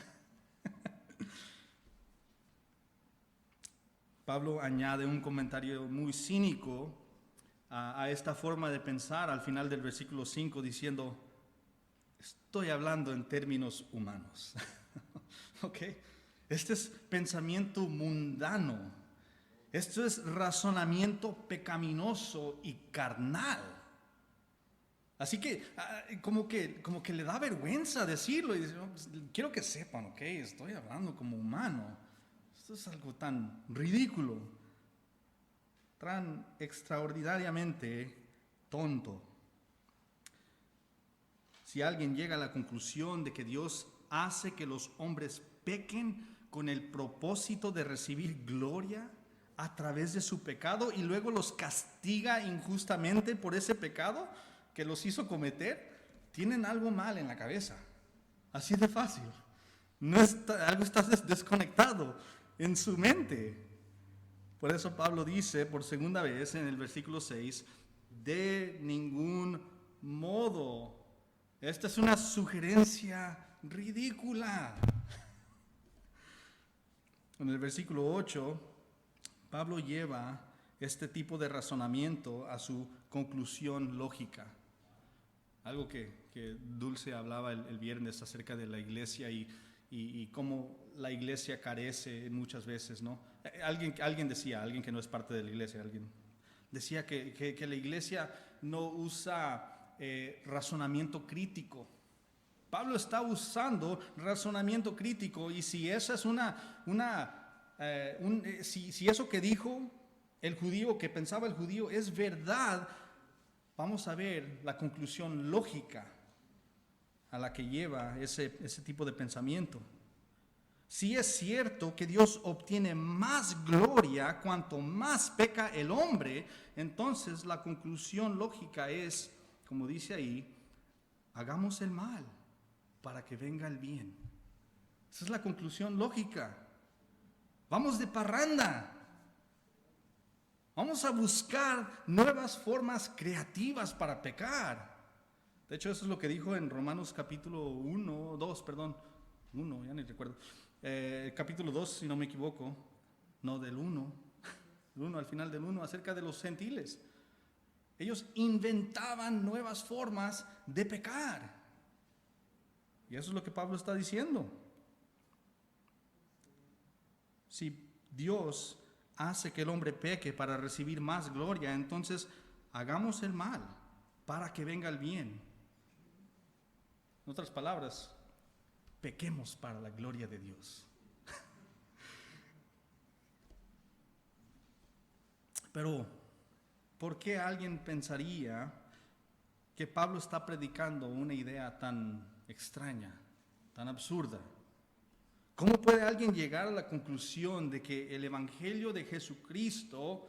Pablo añade un comentario muy cínico a esta forma de pensar al final del versículo 5 diciendo, estoy hablando en términos humanos. ¿Ok? Este es pensamiento mundano. Esto es razonamiento pecaminoso y carnal. Así que como que le da vergüenza decirlo y dice, no, pues, quiero que sepan, ok, estoy hablando como humano. Esto es algo tan ridículo, tan extraordinariamente tonto. Si alguien llega a la conclusión de que Dios hace que los hombres pequen con el propósito de recibir gloria a través de su pecado y luego los castiga injustamente por ese pecado que los hizo cometer, tienen algo mal en la cabeza. Así de fácil. Algo está desconectado en su mente. Por eso Pablo dice por segunda vez en el versículo 6, de ningún modo. Esta es una sugerencia ridícula. En el versículo 8, Pablo lleva este tipo de razonamiento a su conclusión lógica. Algo que Dulce hablaba el viernes acerca de la iglesia y cómo la iglesia carece muchas veces, ¿no? Alguien decía, alguien que no es parte de la iglesia, alguien decía que la iglesia no usa razonamiento crítico. Pablo está usando razonamiento crítico, y si esa es si eso que dijo el judío, que pensaba el judío, es verdad, vamos a ver la conclusión lógica a la que lleva ese tipo de pensamiento. Si es cierto que Dios obtiene más gloria cuanto más peca el hombre, entonces la conclusión lógica es, como dice ahí, hagamos el mal para que venga el bien. Esa es la conclusión lógica. Vamos de parranda. Vamos a buscar nuevas formas creativas para pecar. De hecho, eso es lo que dijo en Romanos capítulo 1, 2, perdón. 1, ya ni recuerdo. Capítulo 2, si no me equivoco. No, del 1. El 1, al final del 1, acerca de los gentiles. Ellos inventaban nuevas formas de pecar. Y eso es lo que Pablo está diciendo. Si Dios hace que el hombre peque para recibir más gloria, entonces hagamos el mal para que venga el bien. En otras palabras, pequemos para la gloria de Dios. Pero, ¿por qué alguien pensaría que Pablo está predicando una idea tan extraña, tan absurda? ¿Cómo puede alguien llegar a la conclusión de que el Evangelio de Jesucristo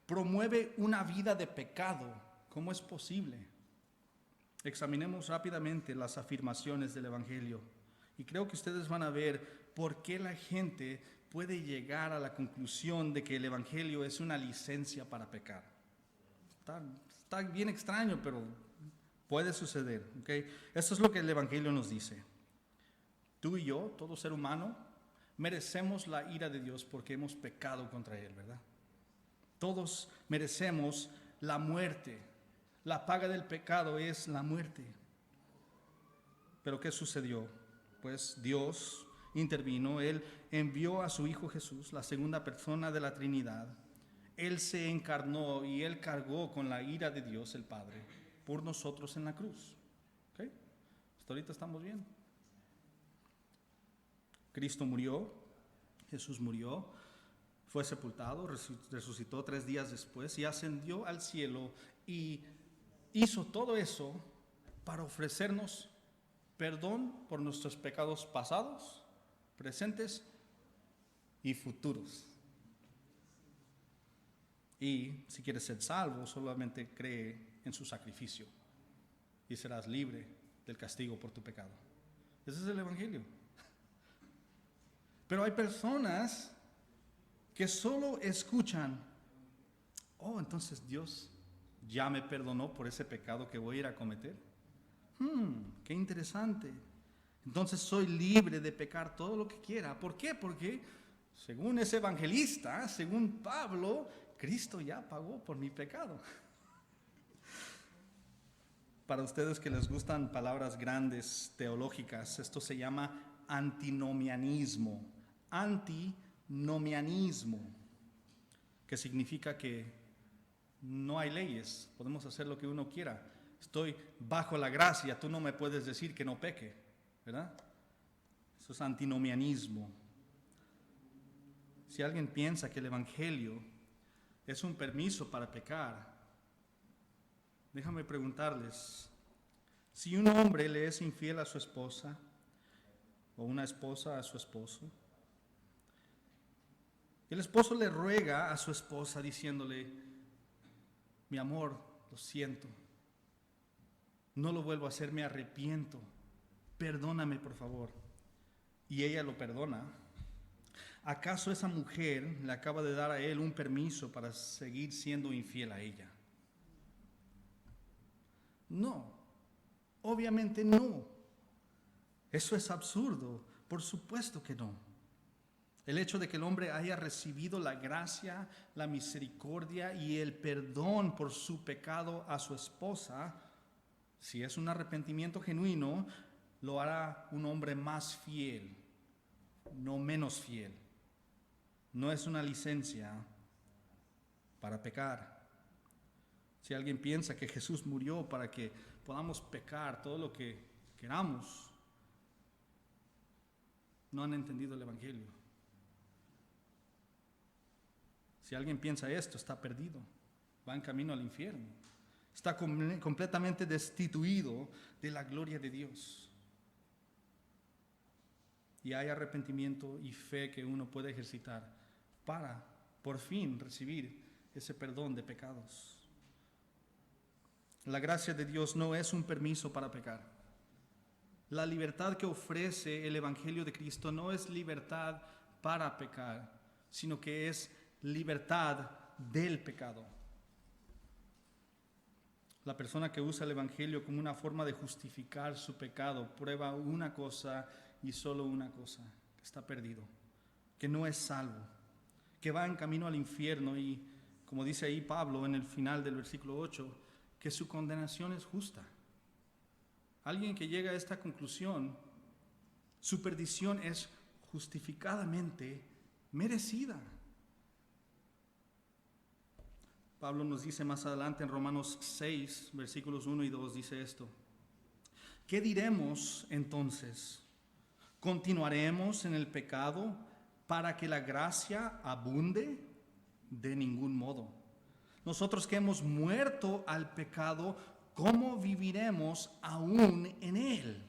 promueve una vida de pecado? ¿Cómo es posible? Examinemos rápidamente las afirmaciones del Evangelio y creo que ustedes van a ver por qué la gente puede llegar a la conclusión de que el Evangelio es una licencia para pecar. Está bien extraño, pero puede suceder, ¿ok? Esto es lo que el Evangelio nos dice. Tú y yo, todo ser humano, merecemos la ira de Dios porque hemos pecado contra Él, ¿verdad? Todos merecemos la muerte. La paga del pecado es la muerte. ¿Pero qué sucedió? Pues Dios intervino. Él envió a su Hijo Jesús, la segunda persona de la Trinidad. Él se encarnó y Él cargó con la ira de Dios el Padre por nosotros en la cruz. ¿Ok? Hasta ahorita estamos bien. Cristo murió, Jesús murió, fue sepultado, resucitó 3 días después y ascendió al cielo, y hizo todo eso para ofrecernos perdón por nuestros pecados pasados, presentes y futuros. Y si quieres ser salvo, solamente cree en su sacrificio y serás libre del castigo por tu pecado. Ese es el Evangelio. Pero hay personas que solo escuchan, oh, entonces Dios ya me perdonó por ese pecado que voy a ir a cometer. Qué interesante. Entonces soy libre de pecar todo lo que quiera. ¿Por qué? Porque según ese evangelista, según Pablo, Cristo ya pagó por mi pecado. Para ustedes que les gustan palabras grandes teológicas, esto se llama antinomianismo. Antinomianismo, que significa que no hay leyes, podemos hacer lo que uno quiera. Estoy bajo la gracia, tú no me puedes decir que no peque, ¿verdad? Eso es antinomianismo. Si alguien piensa que el Evangelio es un permiso para pecar, déjame preguntarles, si un hombre le es infiel a su esposa o una esposa a su esposo, el esposo le ruega a su esposa diciéndole, mi amor, lo siento, no lo vuelvo a hacer, me arrepiento, perdóname por favor. Y ella lo perdona. ¿Acaso esa mujer le acaba de dar a él un permiso para seguir siendo infiel a ella? No, obviamente no. Eso es absurdo, por supuesto que no. El hecho de que el hombre haya recibido la gracia, la misericordia y el perdón por su pecado a su esposa, si es un arrepentimiento genuino, lo hará un hombre más fiel, no menos fiel. No es una licencia para pecar. Si alguien piensa que Jesús murió para que podamos pecar todo lo que queramos, no han entendido el Evangelio. Si alguien piensa esto, está perdido, va en camino al infierno, está completamente destituido de la gloria de Dios. Y hay arrepentimiento y fe que uno puede ejercitar para, por fin, recibir ese perdón de pecados. La gracia de Dios no es un permiso para pecar. La libertad que ofrece el Evangelio de Cristo no es libertad para pecar, sino que es libertad del pecado. La persona que usa el Evangelio como una forma de justificar su pecado prueba una cosa y solo una cosa: que está perdido, que no es salvo, que va en camino al infierno y, como dice ahí Pablo en el final del versículo 8, que su condenación es justa. Alguien que llega a esta conclusión, su perdición es justificadamente merecida. Pablo nos dice más adelante en Romanos 6, versículos 1 y 2, dice esto: ¿qué diremos entonces? ¿Continuaremos en el pecado para que la gracia abunde? De ningún modo. Nosotros que hemos muerto al pecado, ¿cómo viviremos aún en él?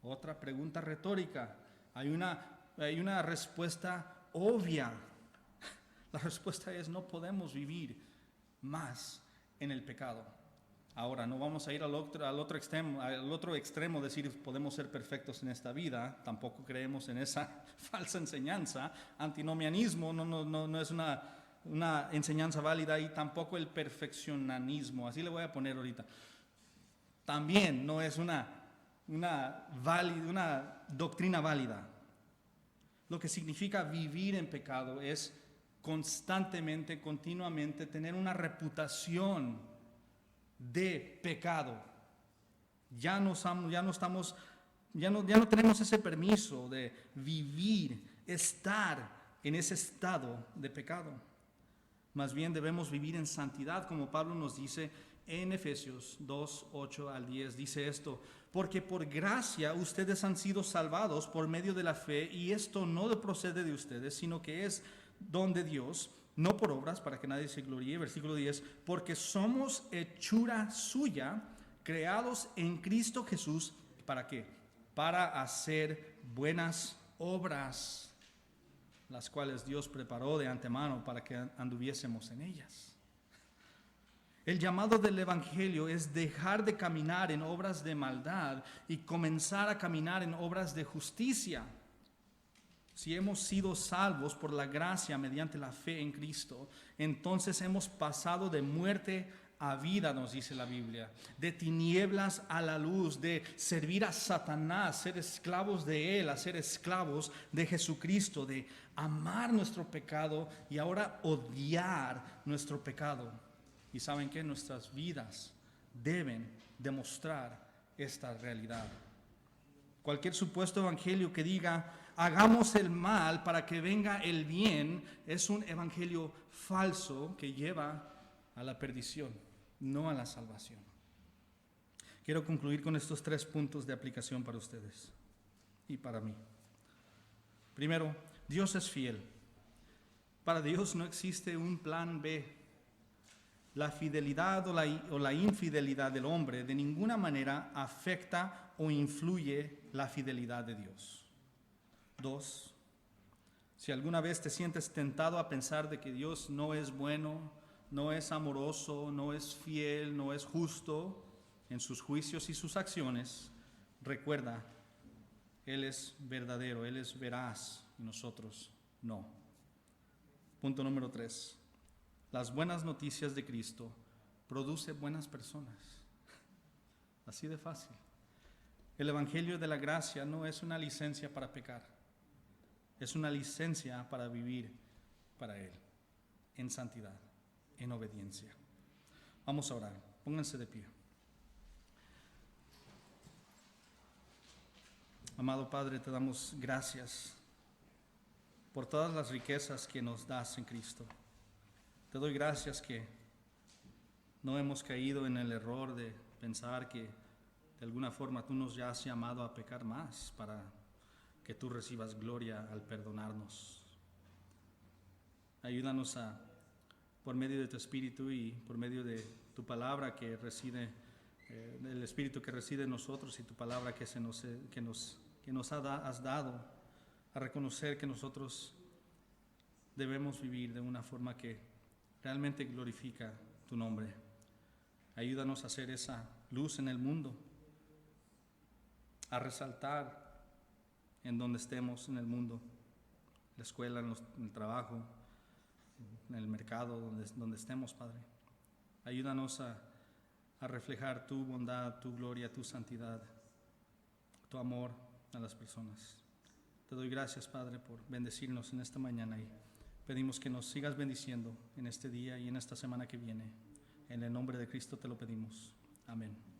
Otra pregunta retórica. Hay una respuesta obvia. La respuesta es: no podemos vivir más en el pecado. Ahora, no vamos a ir al otro extremo, decir podemos ser perfectos en esta vida. Tampoco creemos en esa falsa enseñanza. Antinomianismo no es una enseñanza válida, y tampoco el perfeccionismo, así le voy a poner ahorita. También no es una doctrina válida. Lo que significa vivir en pecado es constantemente, continuamente tener una reputación de pecado. Ya no tenemos ese permiso de vivir, estar en ese estado de pecado. Más bien debemos vivir en santidad, como Pablo nos dice en Efesios 2, 8 al 10. Dice esto: porque por gracia ustedes han sido salvados por medio de la fe, y esto no procede de ustedes, sino que es don de Dios, no por obras, para que nadie se gloríe. Versículo 10: porque somos hechura suya, creados en Cristo Jesús. ¿Para qué? Para hacer buenas obras, las cuales Dios preparó de antemano para que anduviésemos en ellas. El llamado del Evangelio es dejar de caminar en obras de maldad y comenzar a caminar en obras de justicia. Si hemos sido salvos por la gracia mediante la fe en Cristo, entonces hemos pasado de muerte a vida, nos dice la Biblia, de tinieblas a la luz, de servir a Satanás, ser esclavos de él, a ser esclavos de Jesucristo, de amar nuestro pecado y ahora odiar nuestro pecado. Y ¿saben qué? Nuestras vidas deben demostrar esta realidad. Cualquier supuesto evangelio que diga hagamos el mal para que venga el bien es un evangelio falso que lleva a la perdición, no a la salvación. Quiero concluir con estos 3 puntos de aplicación para ustedes y para mí. Primero, Dios es fiel. Para Dios no existe un plan B. La fidelidad o la infidelidad del hombre de ninguna manera afecta o influye la fidelidad de Dios. 2, si alguna vez te sientes tentado a pensar de que Dios no es bueno, no es amoroso, no es fiel, no es justo en sus juicios y sus acciones, recuerda, Él es verdadero, Él es veraz y nosotros No. Punto número 3. Las buenas noticias de Cristo producen buenas personas. Así de fácil. El Evangelio de la gracia no es una licencia para pecar. Es una licencia para vivir para Él, en santidad, en obediencia. Vamos a orar. Pónganse de pie. Amado Padre, te damos gracias por todas las riquezas que nos das en Cristo. Te doy gracias que no hemos caído en el error de pensar que de alguna forma tú nos ya has llamado a pecar más para que tú recibas gloria al perdonarnos. Ayúdanos por medio de tu Espíritu y por medio de tu palabra que reside, el Espíritu que reside en nosotros y tu palabra que nos has dado, a reconocer que nosotros debemos vivir de una forma que realmente glorifica tu nombre. Ayúdanos a hacer esa luz en el mundo, a resaltar en donde estemos en el mundo, en la escuela, en el trabajo, en el mercado, donde estemos, Padre. Ayúdanos a reflejar tu bondad, tu gloria, tu santidad, tu amor a las personas. Te doy gracias, Padre, por bendecirnos en esta mañana y pedimos que nos sigas bendiciendo en este día y en esta semana que viene. En el nombre de Cristo te lo pedimos. Amén.